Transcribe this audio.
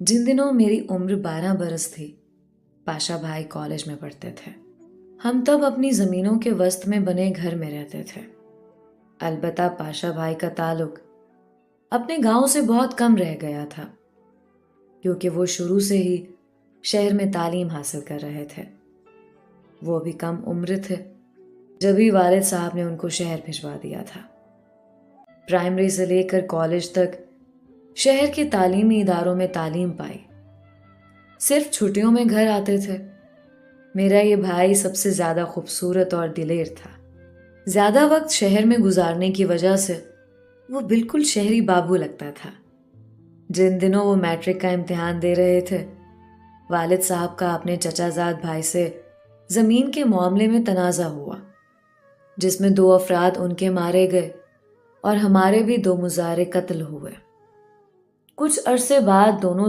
जिन दिनों मेरी उम्र 12 बरस थी, पाशा भाई कॉलेज में पढ़ते थे। हम तब अपनी ज़मीनों के वस्त में बने घर में रहते थे। अलबत्ता पाशा भाई का ताल्लुक अपने गांव से बहुत कम रह गया था, क्योंकि वो शुरू से ही शहर में तालीम हासिल कर रहे थे। वो भी कम उम्र थे जब ही वालिद साहब ने उनको शहर भिजवा दिया था। प्राइमरी से लेकर कॉलेज तक शहर के तालीमी इदारों में तालीम पाई। सिर्फ छुट्टियों में घर आते थे। मेरा ये भाई सबसे ज़्यादा खूबसूरत और दिलेर था। ज़्यादा वक्त शहर में गुजारने की वजह से वो बिल्कुल शहरी बाबू लगता था। जिन दिनों वो मैट्रिक का इम्तिहान दे रहे थे, वालिद साहब का अपने चचाजाद भाई से ज़मीन के मामले में तनाज़ा हुआ, जिसमें 2 अफराद उनके मारे गए और हमारे भी 2 मुजारे कत्ल हुए। कुछ अरसे बाद दोनों